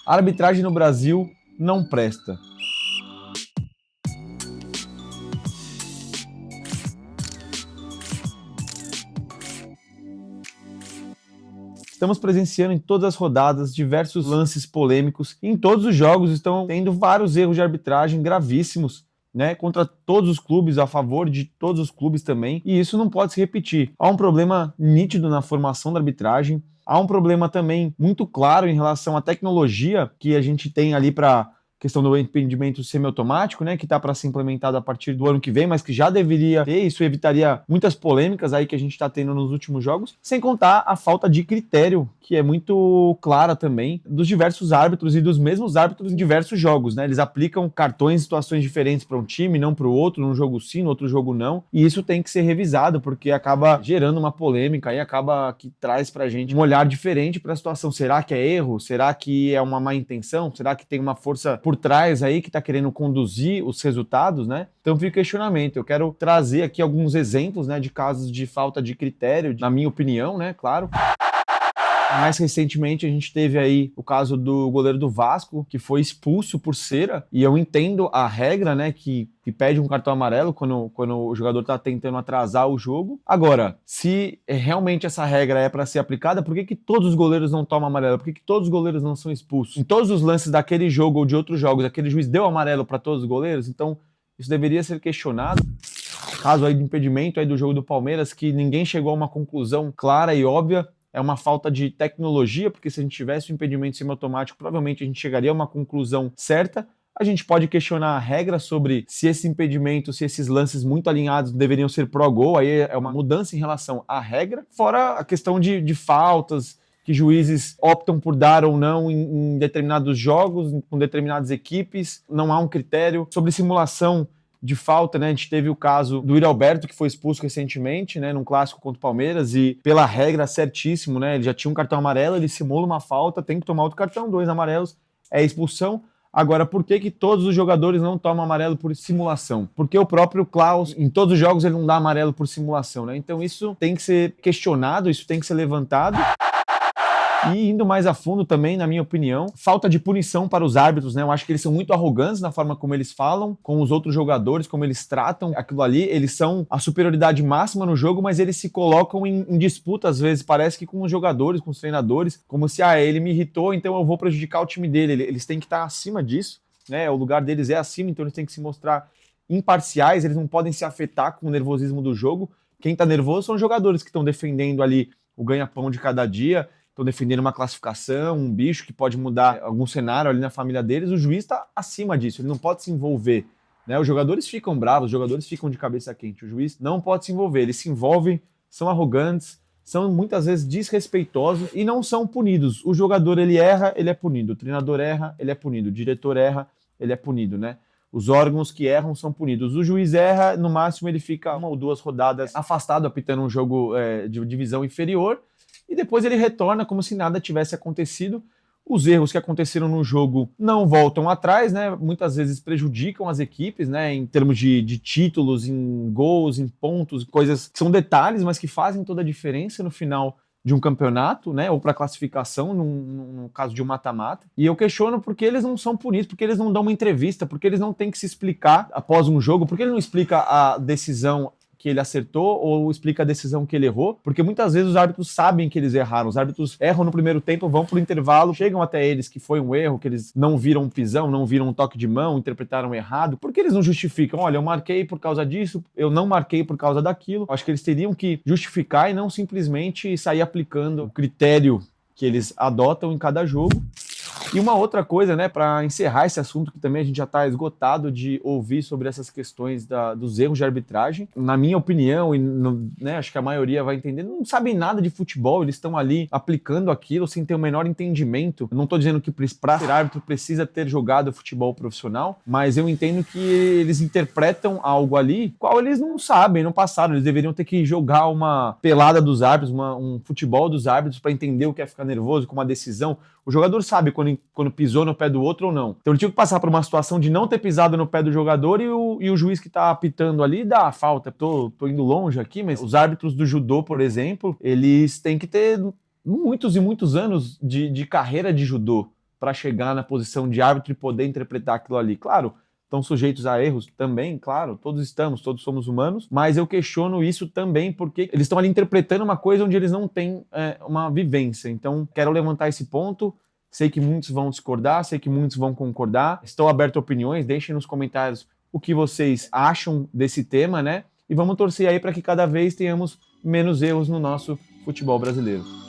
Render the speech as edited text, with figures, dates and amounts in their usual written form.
A arbitragem no Brasil não presta. Estamos presenciando em todas as rodadas diversos lances polêmicos. Em todos os jogos estão tendo vários erros de arbitragem gravíssimos, né, contra todos os clubes, a favor de todos os clubes também, e isso não pode se repetir. Há um problema nítido na formação da arbitragem, há um problema também muito claro em relação à tecnologia que a gente tem ali para questão do impedimento semiautomático, né, que está para ser implementado a partir do ano que vem, mas que já deveria ter, isso evitaria muitas polêmicas aí que a gente está tendo nos últimos jogos, sem contar a falta de critério, que é muito clara também, dos diversos árbitros e dos mesmos árbitros em diversos jogos, né, eles aplicam cartões em situações diferentes para um time, não para o outro, num jogo sim, no outro jogo não, e isso tem que ser revisado, porque acaba gerando uma polêmica e acaba que traz pra gente um olhar diferente para a situação. Será que é erro? Será que é uma má intenção? Será que tem uma força por trás aí que está querendo conduzir os resultados, né? Então fica o questionamento. Eu quero trazer aqui alguns exemplos, né, de casos de falta de critério, na minha opinião, né, claro. Mais recentemente a gente teve aí o caso do goleiro do Vasco, que foi expulso por cera, e eu entendo a regra, né, que pede um cartão amarelo quando o jogador está tentando atrasar o jogo. Agora, se realmente essa regra é para ser aplicada, por que todos os goleiros não tomam amarelo? Por que todos os goleiros não são expulsos? Em todos os lances daquele jogo ou de outros jogos, aquele juiz deu amarelo para todos os goleiros? Então, isso deveria ser questionado. Caso aí de impedimento aí do jogo do Palmeiras, que ninguém chegou a uma conclusão clara e óbvia, é uma falta de tecnologia, porque se a gente tivesse o impedimento semiautomático, provavelmente a gente chegaria a uma conclusão certa. A gente pode questionar a regra sobre se esse impedimento, se esses lances muito alinhados deveriam ser pró-gol, aí é uma mudança em relação à regra, fora a questão de faltas que juízes optam por dar ou não em determinados jogos, com determinadas equipes, não há um critério. Sobre simulação de falta, né? A gente teve o caso do Yuri Alberto, que foi expulso recentemente, né, num clássico contra o Palmeiras, e pela regra certíssimo, né, ele já tinha um cartão amarelo, ele simula uma falta, tem que tomar outro cartão, 2 amarelos, é expulsão. Agora, por que todos os jogadores não tomam amarelo por simulação? Porque o próprio Klaus, em todos os jogos, ele não dá amarelo por simulação, né? Então isso tem que ser questionado, isso tem que ser levantado. E indo mais a fundo também, na minha opinião, falta de punição para os árbitros, né? Eu acho que eles são muito arrogantes na forma como eles falam com os outros jogadores, como eles tratam aquilo ali. Eles são a superioridade máxima no jogo, mas eles se colocam em disputa, às vezes, parece que com os jogadores, com os treinadores, como se, ele me irritou, então eu vou prejudicar o time dele. Eles têm que estar acima disso, né? O lugar deles é acima, então eles têm que se mostrar imparciais, eles não podem se afetar com o nervosismo do jogo. Quem está nervoso são os jogadores que estão defendendo ali o ganha-pão de cada dia, estão defendendo uma classificação, um bicho que pode mudar algum cenário ali na família deles. O juiz está acima disso, ele não pode se envolver, né? Os jogadores ficam bravos, os jogadores ficam de cabeça quente, o juiz não pode se envolver, eles se envolvem, são arrogantes, são muitas vezes desrespeitosos e não são punidos. O jogador, ele erra, ele é punido, o treinador erra, ele é punido, o diretor erra, ele é punido, né? Os órgãos que erram são punidos. O juiz erra, no máximo ele fica 1 ou 2 rodadas afastado, apitando um jogo de divisão inferior, e depois ele retorna como se nada tivesse acontecido. Os erros que aconteceram no jogo não voltam atrás, né? Muitas vezes prejudicam as equipes, né? Em termos de títulos, em gols, em pontos, coisas que são detalhes, mas que fazem toda a diferença no final de um campeonato, né? Ou para classificação, no caso de um mata-mata. E eu questiono porque eles não são punidos, porque eles não dão uma entrevista, porque eles não têm que se explicar após um jogo, porque ele não explica a decisão que ele acertou ou explica a decisão que ele errou, porque muitas vezes os árbitros sabem que eles erraram, os árbitros erram no primeiro tempo, vão pro intervalo, chegam até eles que foi um erro, que eles não viram um pisão, não viram um toque de mão, interpretaram errado, porque eles não justificam, olha, eu marquei por causa disso, eu não marquei por causa daquilo. Acho que eles teriam que justificar e não simplesmente sair aplicando o critério que eles adotam em cada jogo. E uma outra coisa, né, para encerrar esse assunto, que também a gente já está esgotado de ouvir sobre essas questões dos erros de arbitragem. Na minha opinião, e né, acho que a maioria vai entender, não sabem nada de futebol, eles estão ali aplicando aquilo sem ter o menor entendimento. Eu não estou dizendo que para ser árbitro precisa ter jogado futebol profissional, mas eu entendo que eles interpretam algo ali, qual eles não sabem, não passaram. Eles deveriam ter que jogar uma pelada dos árbitros, um futebol dos árbitros para entender o que é ficar nervoso com uma decisão. O jogador sabe quando pisou no pé do outro ou não. Então ele tinha que passar por uma situação de não ter pisado no pé do jogador e o juiz que tá apitando ali dá a falta. Tô indo longe aqui, mas os árbitros do judô, por exemplo, eles têm que ter muitos e muitos anos de carreira de judô, para chegar na posição de árbitro e poder interpretar aquilo ali. Claro, estão sujeitos a erros também, claro, todos somos humanos, mas eu questiono isso também porque eles estão ali interpretando uma coisa onde eles não têm uma vivência. Então, quero levantar esse ponto. Sei que muitos vão discordar, sei que muitos vão concordar. Estou aberto a opiniões, deixem nos comentários o que vocês acham desse tema, né? E vamos torcer aí para que cada vez tenhamos menos erros no nosso futebol brasileiro.